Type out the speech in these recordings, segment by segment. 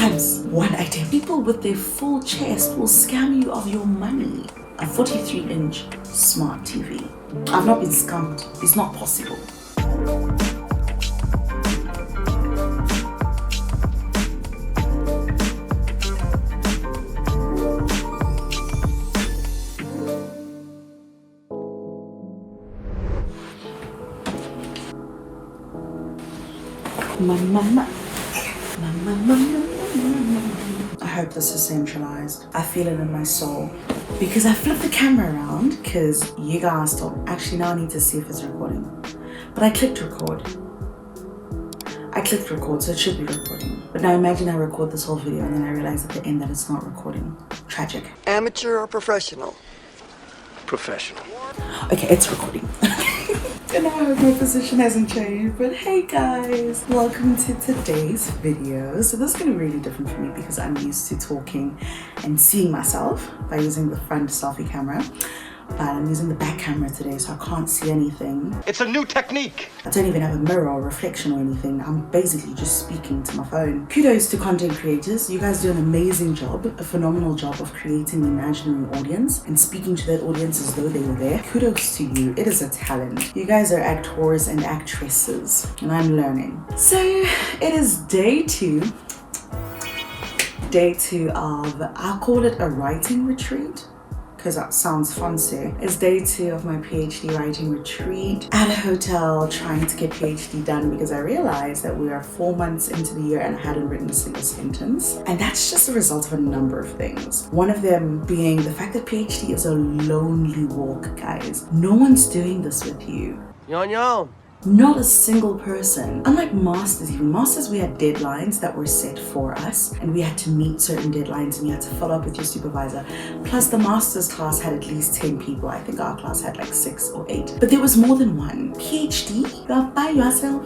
times, one item. People with their full chest will scam you of your money. A 43-inch smart TV. I've not been scammed. It's not possible. I hope this is centralized. I feel it in my soul. Because I flipped the camera around because you guys told me. Actually, now I need to see if it's recording. But I clicked record. So it should be recording. But now imagine I record this whole video and then I realize at the end that it's not recording. Tragic. Amateur or professional? Professional. Okay, it's recording. And I hope my position hasn't changed, but hey guys, welcome to today's video. So this is going to be really different for me because I'm used to talking and seeing myself by using the front selfie camera, but I'm using the back camera today so I can't see anything. It's a new technique. I don't even have a mirror or reflection or anything. I'm basically just speaking to my phone. Kudos to content creators. You guys do an amazing job, a phenomenal job of creating an imaginary audience and speaking to that audience as though they were there. Kudos to you. It is a talent. You guys are actors and actresses and I'm learning. So it is day two of, I'll call it a writing retreat, because that sounds fancy. It's day 2 of my PhD writing retreat at a hotel trying to get PhD done because I realized that we are 4 months into the year and I hadn't written a single sentence. And that's just a result of a number of things. One of them being the fact that PhD is a lonely walk, guys. No one's doing this with you. Yo. Not a single person. Unlike masters, even masters, we had deadlines that were set for us and we had to meet certain deadlines and you had to follow up with your supervisor. Plus the master's class had at least 10 people. I think our class had like 6 or 8, but there was more than one. PhD, you're by yourself.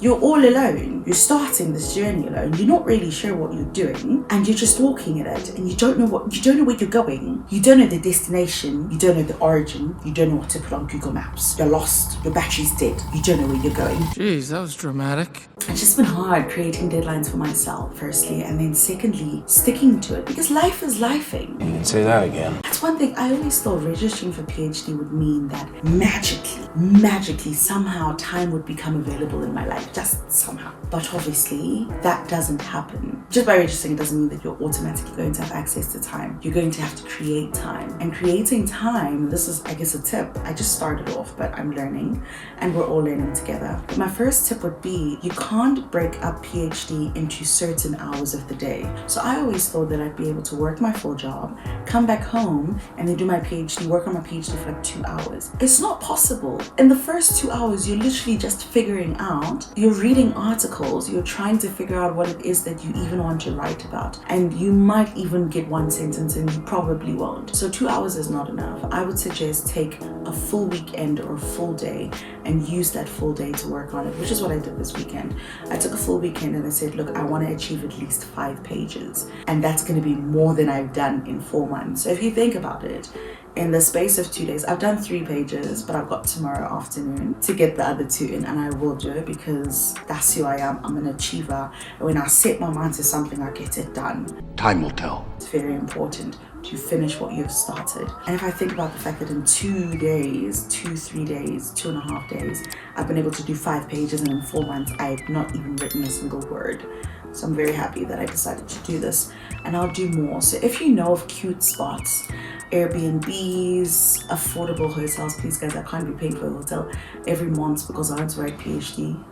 You're all alone. You're starting this journey alone. You're not really sure what you're doing and you're just walking at it and you don't know where you're going. You don't know the destination. You don't know the origin. You don't know what to put on Google Maps. You're lost. Your battery's dead. You don't know where you're going. Jeez, that was dramatic. It's just been hard creating deadlines for myself, firstly, and then secondly, sticking to it because life is lifing. You can say that again. That's one thing. I always thought registering for PhD would mean that magically, somehow time would become available in my life. Just somehow. But obviously that doesn't happen. Just by registering, it doesn't mean that you're automatically going to have access to time. You're going to have to create time. And creating time, this is, I guess, a tip. I just started off, but I'm learning and we're all learning together. But my first tip would be you can't break up PhD into certain hours of the day. So I always thought that I'd be able to work my full job, come back home and then do my PhD, work on my PhD for like 2 hours. It's not possible. In the first 2 hours, you're literally just figuring out, you're reading articles, you're trying to figure out what it is that you even want to write about. And you might even get one sentence and you probably won't. So 2 hours is not enough. I would suggest take a full weekend or a full day and use that full day to work on it, which is what I did this weekend. I took a full weekend and I said, look, I want to achieve at least 5 pages. And that's going to be more than I've done in 4 months. So if you think about it, in the space of 2 days, I've done 3 pages, but I've got tomorrow afternoon to get the other 2 in, and I will do it because that's who I am. I'm an achiever. And when I set my mind to something, I get it done. Time will tell. It's very important to finish what you've started. And if I think about the fact that in 2 days, 3 days, 2.5 days, I've been able to do 5 pages, and in 4 months, I've not even written a single word. So I'm very happy that I decided to do this, and I'll do more. So if you know of cute spots, Airbnbs, affordable hotels, please guys, I can't be paying for a hotel every month because I want to write PhD.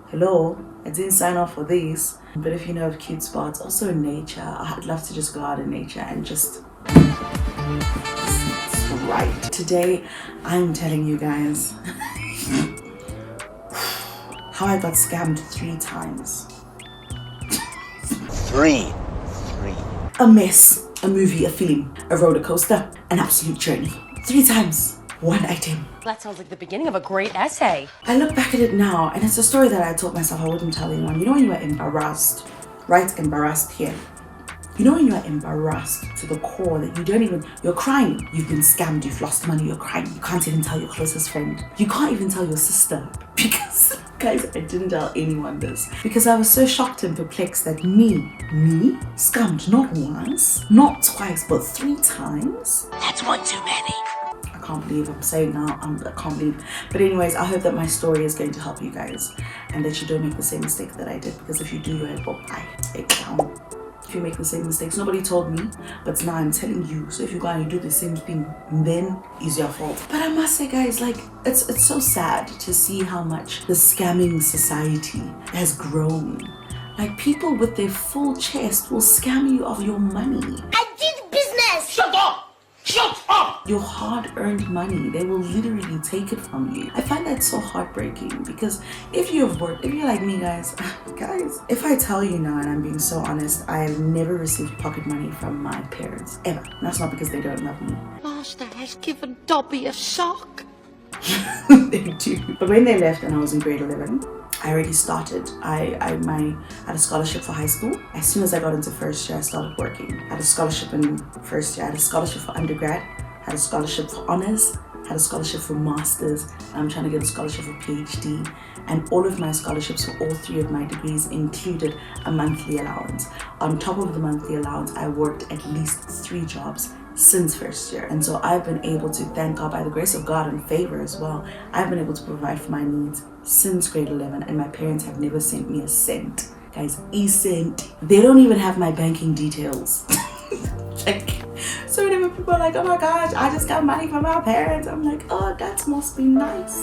Hello, I didn't sign off for this. But if you know of cute spots, also nature, I'd love to just go out in nature and just write. Today, I'm telling you guys how I got scammed 3 times. 3. A mess, a movie, a film, a roller coaster, an absolute journey. 3 times, 1 item. That sounds like the beginning of a great essay. I look back at it now and it's a story that I told myself I wouldn't tell anyone. You know when you are embarrassed, right? Embarrassed here. You know when you are embarrassed to the core that you're crying. You've been scammed, you've lost money, you're crying. You can't even tell your closest friend. You can't even tell your sister because Guys, I didn't tell anyone this because I was so shocked and perplexed that me, scammed not once, not twice, but 3 times. That's one too many. I can't believe I'm saying now, I can't believe. But anyways, I hope that my story is going to help you guys and that you don't make the same mistake that I did, because if you do, you're a bye. If you make the same mistakes, nobody told me, but now I'm telling you. So if you go and you do the same thing, then it's your fault. But I must say, guys, like, it's so sad to see how much the scamming society has grown. Like, people with their full chest will scam you of your money. I did business! Shut up! Shut up! Your hard-earned money, they will literally take it from you. I find that so heartbreaking, because if you're like me, guys, if I tell you now, and I'm being so honest, I've never received pocket money from my parents, ever. And that's not because they don't love me. Master has given Dobby a shock. They do. But when they left and I was in grade 11, I already started. I had a scholarship for high school. As soon as I got into first year, I started working. I had a scholarship in first year. I had a scholarship for undergrad. I had a scholarship for honors. I had a scholarship for masters. I'm trying to get a scholarship for PhD. And all of my scholarships for all 3 of my degrees included a monthly allowance. On top of the monthly allowance, I worked at least 3 jobs since first year. And so I've been able to, thank God, by the grace of God and favor as well, I've been able to provide for my needs since grade 11, and my parents have never sent me a cent. Guys, a cent. They don't even have my banking details. Like, so whenever people are like, oh my gosh, I just got money from my parents, I'm like, oh, that must be nice.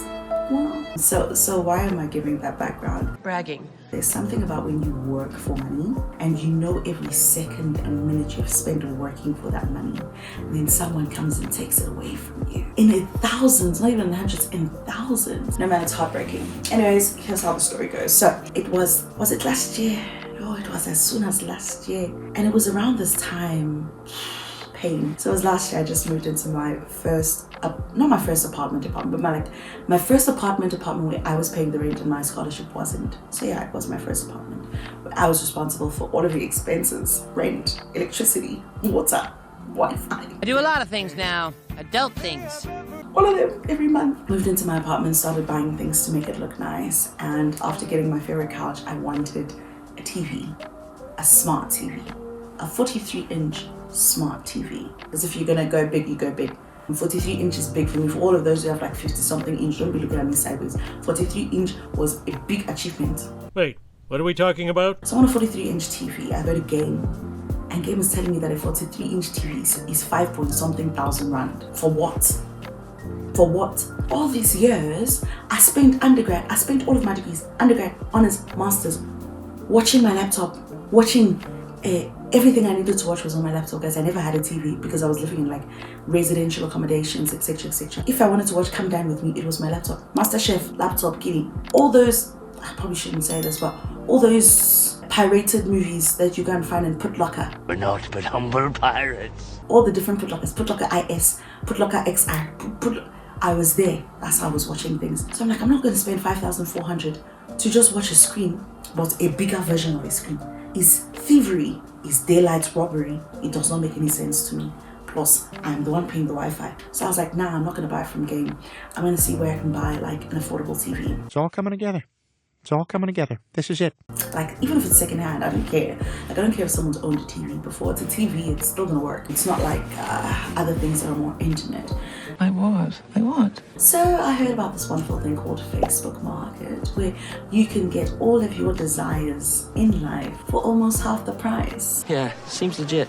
Wow. So why am I giving that background? Bragging. There's something about when you work for money and you know every second and minute you've spent working for that money, and then someone comes and takes it away from you. In the thousands, not even hundreds, in thousands. No man, it's heartbreaking. Anyways, here's how the story goes. So it was it last year? Oh, it was as soon as last year. And it was around this time, pain. So it was last year I just moved into my first, not my first apartment, but my first apartment where I was paying the rent and my scholarship wasn't. So yeah, it was my first apartment. I was responsible for all of the expenses: rent, electricity, water, Wi-Fi. I do a lot of things now, adult things. All of them every month. Moved into my apartment, started buying things to make it look nice. And after getting my favorite couch, I wanted a TV, a smart TV, a 43-inch smart TV. Because if you're gonna go big, you go big. And 43 inch is big for me. For all of those who have like 50-something inch, don't be looking at me sideways. 43 inch was a big achievement. Wait, what are we talking about? So on a 43 inch TV, I got a game. And game was telling me that a 43 inch TV is 5-point-something thousand rand. For what? For what? All these years, I spent undergrad, I spent all of my degrees, undergrad, honors, masters, watching my laptop, watching everything I needed to watch was on my laptop, guys. I never had a TV because I was living in like residential accommodations, etc, etc. If I wanted to watch Come Dine With Me, it was my laptop. MasterChef, laptop, kitty. All those, I probably shouldn't say this, but all those pirated movies that you go and find in Putlocker. We're not but humble pirates. All the different Putlockers, Putlocker IS, Putlocker XR, I was there. That's how I was watching things. So I'm like, I'm not going to spend 5,400 to just watch a screen, but a bigger version of a screen. Is thievery, is daylight robbery. It does not make any sense to me. Plus, I'm the one paying the Wi-Fi. So I was like, nah, I'm not going to buy it from Game. I'm going to see where I can buy like an affordable TV. It's all coming together. It's all coming together. This is it. Like, even if it's secondhand, I don't care. Like, I don't care if someone's owned a TV before. It's a TV, it's still going to work. It's not like other things that are more intimate. I what? So I heard about this wonderful thing called Facebook Market, where you can get all of your desires in life for almost half the price. Yeah, seems legit.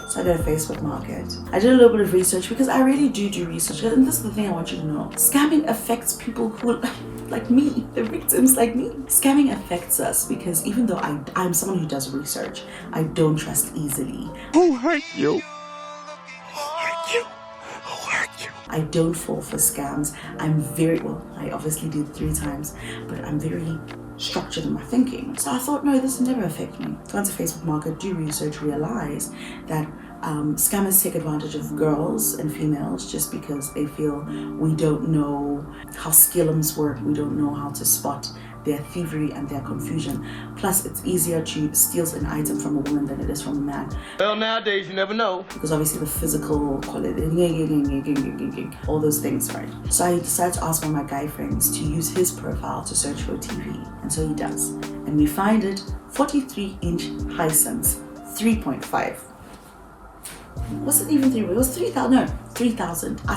So I go to Facebook Market. I did a little bit of research because I really do research. And this is the thing I want you to know. Scamming affects people who, like me, the victims like me. Scamming affects us because even though I'm someone who does research, I don't trust easily. Who hurt you? Who hurt you? Who hurt you? I don't fall for scams. I obviously did 3 times, but I'm very structured in my thinking. So I thought, no, this will never affect me. Go onto Facebook Market, do research, realize that scammers take advantage of girls and females just because they feel we don't know how skillums work, we don't know how to spot their thievery and their confusion. Plus, it's easier to steal an item from a woman than it is from a man. Well, nowadays you never know. Because obviously the physical quality, all those things, right? So I decided to ask one of my guy friends to use his profile to search for a TV. And so he does. And we find it 43-inch Hisense 3.5. Was it even 3? It was 3,000. No, 3,000. I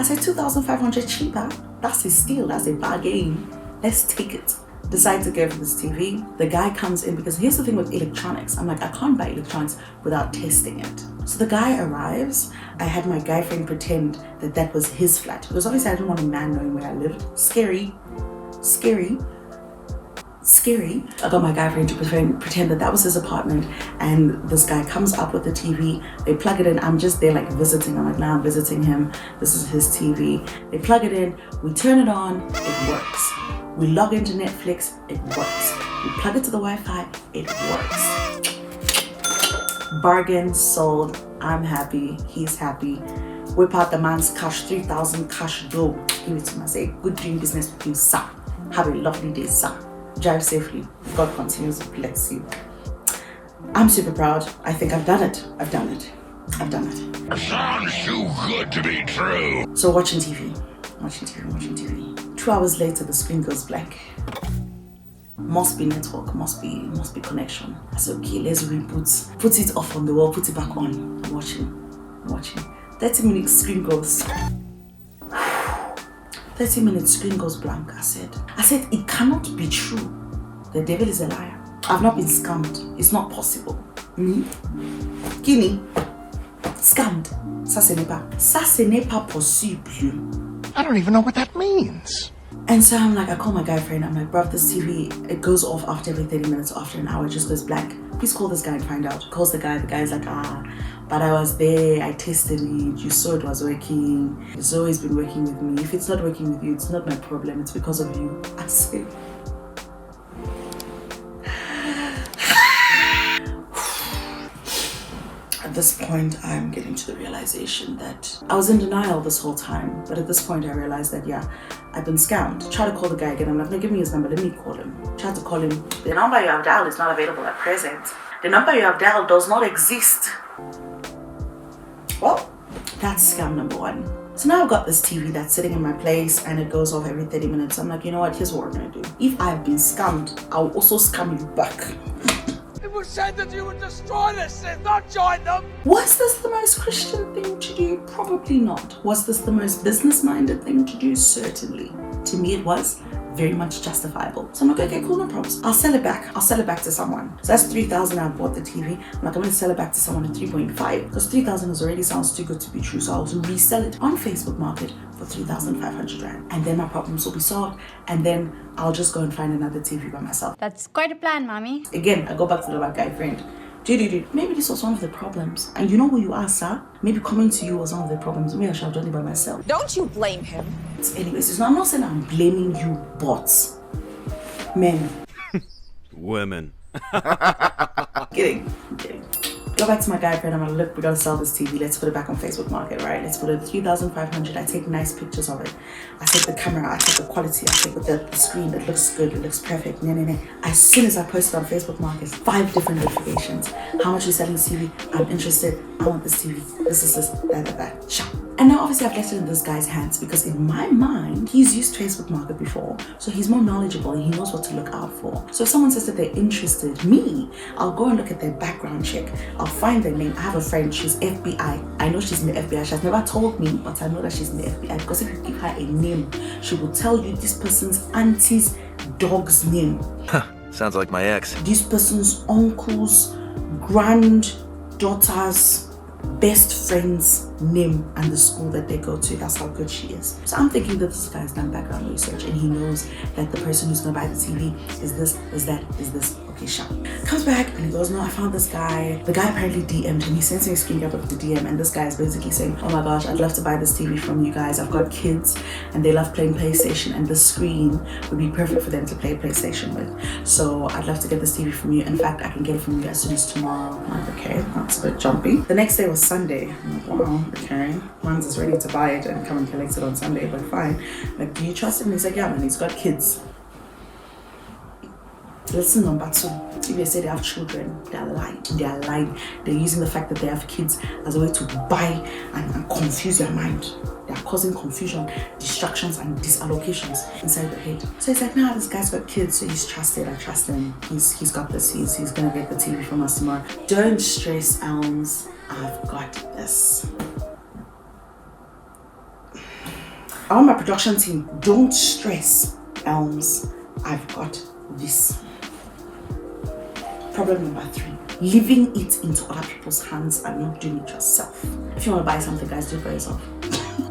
said 2,500 cheaper. That's a steal. That's a bargain. Let's take it. Decide to go for this TV. The guy comes in, because here's the thing with electronics. I'm like, I can't buy electronics without testing it. So the guy arrives. I had my guy friend pretend that that was his flat, because obviously I didn't want a man knowing where I lived. Scary. I got my guy friend to pretend that that was his apartment, and this guy comes up with the TV. They plug it in. I'm just there like visiting. I'm like, now I'm visiting him. This is his TV. They plug it in. We turn it on. It works. We log into Netflix. It works. We plug it to the Wi-Fi. It works. Bargain sold. I'm happy. He's happy. Whip out the man's cash, 3,000 cash dough. Give it to him. I say, good doing business with you, sir. Have a lovely day, sir. Drive safely. God continues to bless you. I'm super proud. I think I've done it. I've done it. Sounds too good to be true. So watching TV. 2 hours later, the screen goes black. Must be network, must be connection. I said, okay, let's reboot. Put it off on the wall, put it back on. I'm watching. 30 minutes, screen goes. 30 minutes, screen goes blank. I said, it cannot be true. The devil is a liar. I've not been scammed. It's not possible. Guinea, scammed. Ça ce n'est pas possible. I don't even know what that means. And so I'm like, I call my guy friend. I'm like, bruv, this TV, it goes off after every 30 minutes, after an hour, it just goes blank. Please call this guy and find out. Calls the guy. The guy's like, but I was there, I tested it, you saw it was working. It's always been working with me. If it's not working with you, it's not my problem, it's because of you. I say, at this point, I'm getting to the realization that I was in denial this whole time. But at this point, I realized that, yeah, I've been scammed. Try to call the guy again. I'm like, no, give me his number. Let me call him. Tried to call him. The number you have dialed is not available at present. The number you have dialed does not exist. Well, that's scam number one. So now I've got this TV that's sitting in my place and it goes off every 30 minutes. I'm like, you know what? Here's what we're going to do. If I've been scammed, I'll also scam you back. It was said that you would destroy this and not join them. Was this the most Christian thing to do? Probably not. Was this the most business-minded thing to do? Certainly. To me, it was very much justifiable. So I'm like, okay, cool, no problems. I'll sell it back to someone. So that's 3,000. I bought the TV. I'm like, I'm going to sell it back to someone at 3.5 because 3,000 already sounds too good to be true. So I'll resell it on Facebook Market for 3,500 rand. And then my problems will be solved. And then I'll just go and find another TV by myself. That's quite a plan, mommy. Again, I go back to the guy friend. Dude, maybe this was one of the problems. And you know who you are, sir? Maybe coming to you was one of the problems. Maybe I should have done it by myself. Don't you blame him. Anyways, I'm not saying I'm blaming you, bots. Men. Women. Kidding. Go back to my guy friend. I'm like, look, we're gonna sell this TV. Let's put it back on Facebook Market, right? Let's put it at 3,500. I take nice pictures of it. I take the camera. I take the quality. I take the screen. It looks good. It looks perfect. As soon as I post it on Facebook Market, 5 different notifications. How much are you selling this TV? I'm interested. I want this TV. This is this. That. Shop. And now obviously I've left it in this guy's hands because in my mind, he's used Facebook Market before. So he's more knowledgeable and he knows what to look out for. So if someone says that they're interested, I'll go and look at their background check. I'll find their name. I have a friend, she's FBI. I know she's in the FBI. She has never told me, but I know that she's in the FBI because if you give her a name, she will tell you this person's auntie's dog's name. Sounds like my ex. This person's uncle's granddaughter's best friend's name and the school that they go to. That's how good she is. So I'm thinking that this guy has done background research and he knows that the person who's gonna buy the TV is this, is that, is this. Okay, sure. Comes back and he goes, no, I found this guy. The guy apparently DM'd him. He sends me a screen cap of the DM and this guy is basically saying, oh my gosh, I'd love to buy this TV from you guys. I've got kids and they love playing PlayStation and this screen would be perfect for them to play PlayStation with. So I'd love to get this TV from you. In fact, I can get it from you as soon as tomorrow. I'm like, okay, that's a bit jumpy. The next day was Sunday. I'm like, wow, okay. Man's is ready to buy it and come and collect it on Sunday, but fine. Like, do you trust him? And he's like, yeah, man, he's got kids. Listen, number two, if they say they have children, they're lying. They're lying. They're using the fact that they have kids as a way to buy and confuse your mind. They're causing confusion, distractions, and disallocations inside your head. So it's like, nah, this guy's got kids, so he's trusted. I trust him. He's got this. He's gonna get the TV from us tomorrow. Don't stress, Elms. I've got this. I want my production team, don't stress, Elms. I've got this. Problem number three, leaving it into other people's hands and not doing it yourself. If you want to buy something, guys, do it for yourself.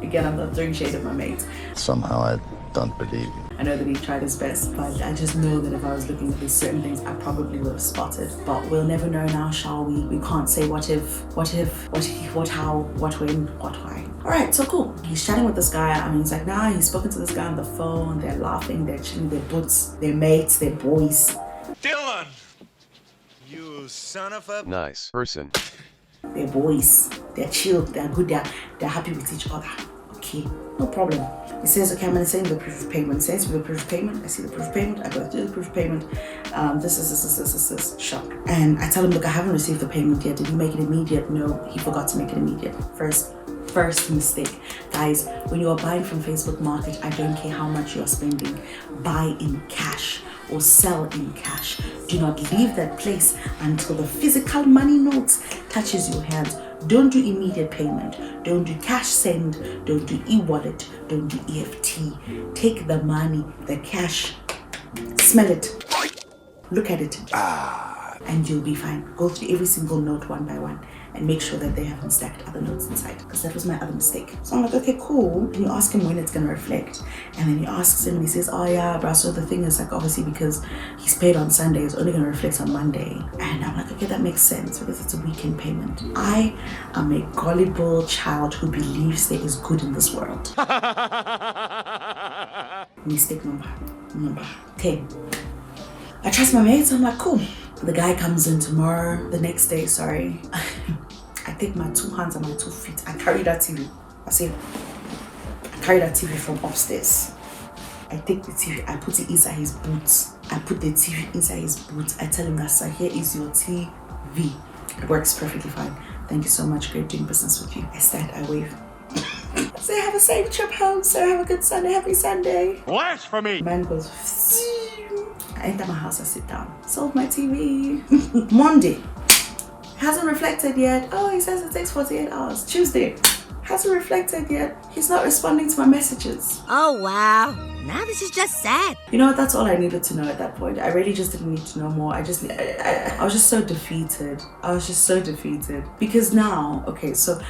Again, I'm not throwing shade at my mate. Somehow I don't believe you. I know that he tried his best, but I just know that if I was looking at these certain things, I probably would have spotted. But we'll never know now, shall we? We can't say what if, what how, what when, what why. All right, so cool. He's chatting with this guy. I mean, he's like, nah, he's spoken to this guy on the phone. They're laughing, they're chilling, they're boots, they're mates, they're boys. Dylan! You son of a Nice person. They're boys, they're chill, they're good, they're happy with each other. Okay, no problem. He says, okay, I'm gonna send you the proof of payment. He sends me the proof of payment. I see the proof of payment. I go through the proof of payment. This. Sure. And I tell him, look, I haven't received the payment yet. Did he make it immediate? No, he forgot to make it immediate. First mistake. Guys, when you are buying from Facebook Market, I don't care how much you are spending. Buy in cash or sell in cash. Do not leave that place until the physical money notes touches your hands. Don't do immediate payment. Don't do cash send. Don't do e-wallet. Don't do EFT. Take the money, the cash, smell it, look at it, and you'll be fine. Go through every single note one by one and make sure that they haven't stacked other notes inside, because that was my other mistake. So I'm like, okay, cool. And you ask him when it's gonna reflect, and then he asks him and he says, oh yeah, bro, so the thing is, like, obviously because he's paid on Sunday, it's only gonna reflect on Monday. And I'm like, okay, that makes sense because it's a weekend payment. I am a gullible child who believes there is good in this world. Mistake number 10. I trust my mates. I'm like, cool. The guy comes in tomorrow, the next day, sorry. I take my 2 hands and my 2 feet. I carry that TV. I carry that TV from upstairs. I take the TV, I put it inside his boots. I put the TV inside his boots. I tell him that, sir, here is your TV. It works perfectly fine. Thank you so much. Great doing business with you. I stand, I wave. Say, have a safe trip home, sir. Have a good Sunday. Happy Sunday. blasphemy! Man goes, I enter my house, I sit down. Sold my TV. Monday. Hasn't reflected yet. Oh, he says it takes 48 hours. Tuesday. Hasn't reflected yet. He's not responding to my messages. Oh, wow. Now this is just sad. You know what? That's all I needed to know at that point. I really just didn't need to know more. I was just so defeated. Because now, okay, so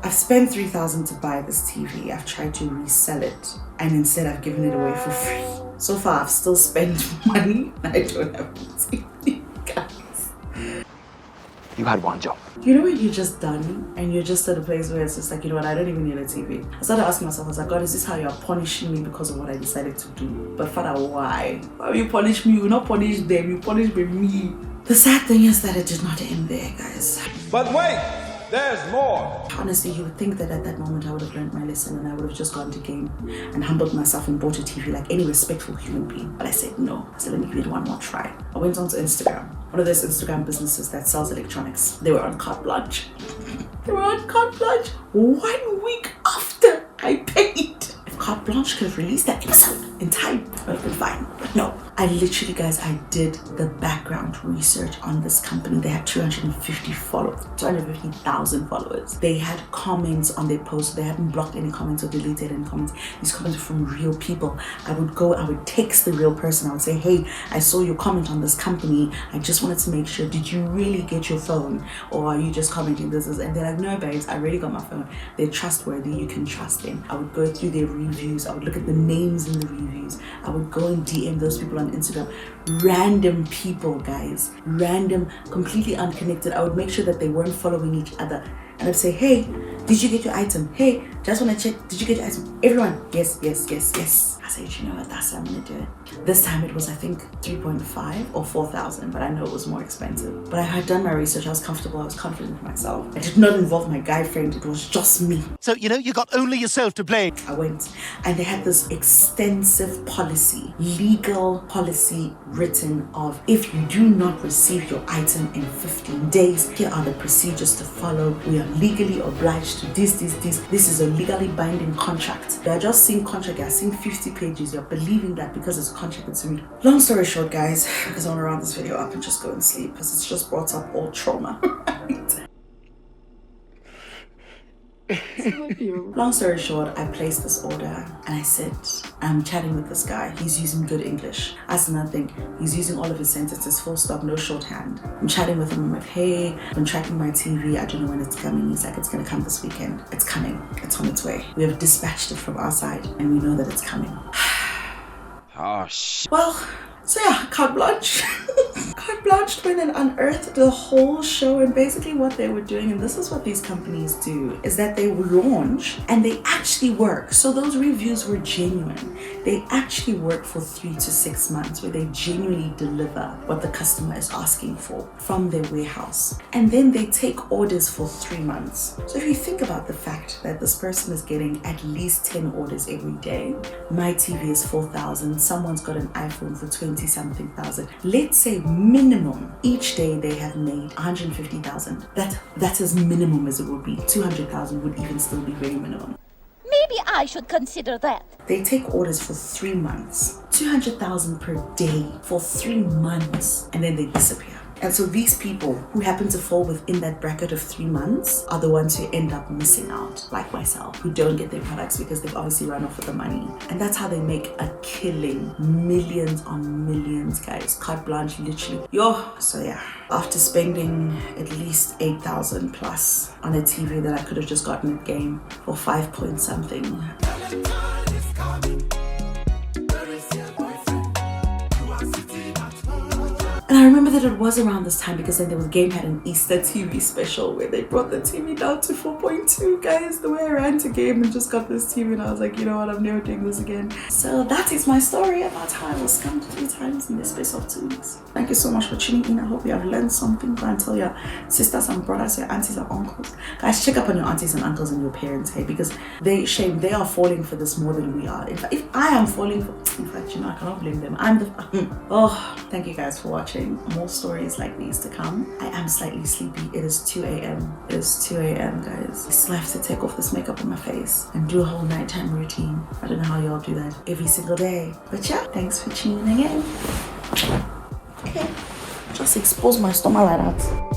I've spent 3,000 to buy this TV. I've tried to resell it, and instead I've given it away for free. So far, I've still spent money. I don't have a TV, guys. You had one job. You know when you're just done and you're just at a place where it's just like, you know what, I don't even need a TV. I started asking myself, I was like, God, is this how you're punishing me because of what I decided to do? But Father, why? Why will you punish me? You will not punish them, you punish me. The sad thing is that it did not end there, guys. But wait, there's more. Honestly, you would think that at that moment I would have learned my lesson and I would have just gone to game and humbled myself and bought a TV like any respectful human being. But I said no. I said, let me give it one more try. I went onto Instagram. One of those Instagram businesses that sells electronics. They were on carte blanche. 1 week after I paid. If carte blanche could have released that episode in time, it would have been fine. But no. I literally, guys, I did the background research on this company. They had 250,000 followers. They had comments on their posts. They hadn't blocked any comments or deleted any comments. These comments were from real people. I would text the real person. I would say, hey, I saw your comment on this company. I just wanted to make sure, did you really get your phone? Or are you just commenting this? And they're like, no, babes, I really got my phone. They're trustworthy. You can trust them. I would go through their reviews. I would look at the names in the reviews. I would go and DM those people on Instagram. Random people, guys. Random, completely unconnected. I would make sure that they weren't following each other. And I'd say, hey, did you get your item? Hey, just want to check, did you get your item? Everyone, yes. I said, you know what, that's how I'm going to do it. This time it was, I think, 3.5 or 4,000, but I know it was more expensive. But I had done my research, I was comfortable, I was confident in myself. I did not involve my guy friend, it was just me. So, you know, you got only yourself to blame. I went, and they had this extensive policy, legal policy written of, if you do not receive your item in 15 days, here are the procedures to follow. We are legally obliged to this. This is a legally binding contract. They are just seeing contract, you're seeing 50 pages, you're believing that because it's a contract it's a read. Long story short, guys, because I want to round this video up and just go and sleep because it's just brought up all trauma. Long story short, I placed this order and I sit, I'm chatting with this guy. He's using good English. That's another thing. He's using all of his sentences, full stop, no shorthand. I'm chatting with him. I'm like, hey, I'm tracking my TV. I don't know when it's coming. He's like, it's gonna come this weekend. It's coming. It's on its way. We have dispatched it from our side and we know that it's coming. Oh, shit. Well, so yeah, carte blanche. Carte blanche went and unearthed the whole show, and basically what they were doing, and this is what these companies do, is that they launch and they actually work. So those reviews were genuine. They actually work for 3 to 6 months where they genuinely deliver what the customer is asking for from their warehouse. And then they take orders for 3 months. So if you think about the fact that this person is getting at least 10 orders every day, my TV is 4,000, someone's got an iPhone for 20-something thousand. Let's say minimum each day they have made 150,000. That's as minimum as it would be. 200,000 would even still be very minimum. Maybe I should consider that. They take orders for 3 months, 200,000 per day for 3 months, and then they disappear. And so these people who happen to fall within that bracket of 3 months are the ones who end up missing out, like myself, who don't get their products because they've obviously run off with the money. And that's how they make a killing. Millions on millions, guys. Carte blanche, literally. So yeah, after spending at least 8,000 plus on a TV that I could have just gotten at game for 5 point something. And I remember that it was around this time because then there was Game had an Easter TV special where they brought the TV down to 4.2, guys. The way I ran to Game and just got this TV and I was like, you know what, I'm never doing this again. So that is my story about how I was scammed 3 times in the space of 2 weeks. Thank you so much for tuning in. I hope you have learned something. Go and tell your sisters and brothers, your aunties and uncles. Guys, check up on your aunties and uncles and your parents, hey, because they are falling for this more than we are. In fact, if I am falling for, in fact, you know, I cannot blame them. Thank you guys for watching. More stories like these to come. I am slightly sleepy. It is 2 a.m. It is 2 a.m. guys. I still have to take off this makeup on my face and do a whole nighttime routine. I don't know how y'all do that every single day. But yeah, thanks for tuning in. Okay, just expose my stomach like that.